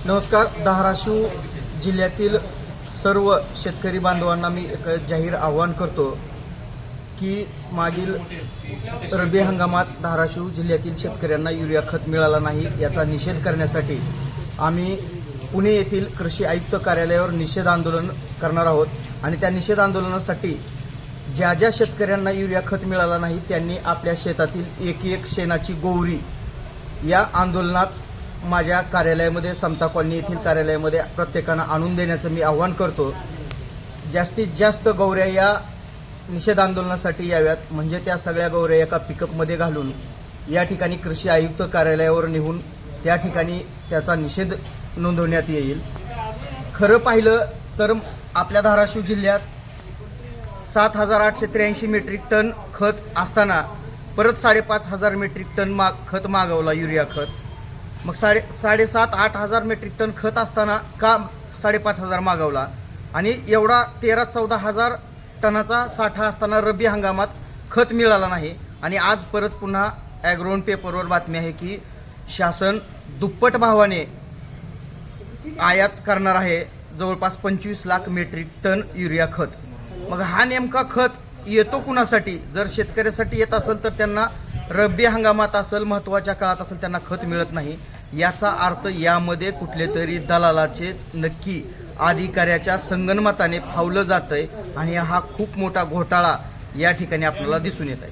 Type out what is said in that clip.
नमस्कार. धाराशिव जिल्ह्यातील सर्व शेतकरी बांधवांना मी एक जाहीर आवाहन करतो की मागील रब्बी हंगामात धाराशिव जिल्ह्यातील शेतकऱ्यांना युरिया खत मिळाला नाही याचा निषेध करण्यासाठी आम्ही पुणे येथील कृषी आयुक्त कार्यालयावर निषेध आंदोलन करणार आहोत. आणि त्या निषेध आंदोलनासाठी ज्या ज्या शेतकऱ्यांना युरिया खत मिळाला नाही त्यांनी आपल्या शेतातील एक शेणाची गोवरी या आंदोलनात माझ्या कार्यालयामध्ये समता कॉलनी येथील कार्यालयामध्ये प्रत्येकानं आणून देण्याचं मी आवाहन करतो. जास्तीत जास्त गौऱ्या या निषेध आंदोलनासाठी याव्यात, म्हणजे त्या सगळ्या गौऱ्या एका पिकअपमध्ये घालून या ठिकाणी कृषी आयुक्त कार्यालयावर नेऊन त्या ठिकाणी त्याचा निषेध नोंदवण्यात येईल. खरं पाहिलं तर आपल्या धाराशिव जिल्ह्यात 7,883 मेट्रिक टन खत असताना परत 5,500 मेट्रिक टन खत मागवला, युरिया खत. मग 7,500-8,000 हजार मेट्रिक टन खत असताना का 5,500 मागवला? आणि एवढा 13-14 हजार टनाचा साठा असताना रब्बी हंगामात खत मिळाला नाही. आणि आज परत पुन्हा ॲग्रोन पेपरवर बातमी आहे की शासन दुप्पट भावाने आयात करणार आहे, जवळपास 25 लाख मेट्रिक टन युरिया खत. मग हा नेमका खत येतो कुणासाठी? जर शेतकऱ्यासाठी येत असेल तर त्यांना रब्बी हंगामात असेल, महत्त्वाच्या काळात असेल, त्यांना खत मिळत नाही. याचा अर्थ यामध्ये कुठले तरी दलालाचेच नक्की अधिकाऱ्याच्या संगनमताने फावलं जात आहे आणि हा खूप मोठा घोटाळा या ठिकाणी आपल्याला दिसून येत आहे.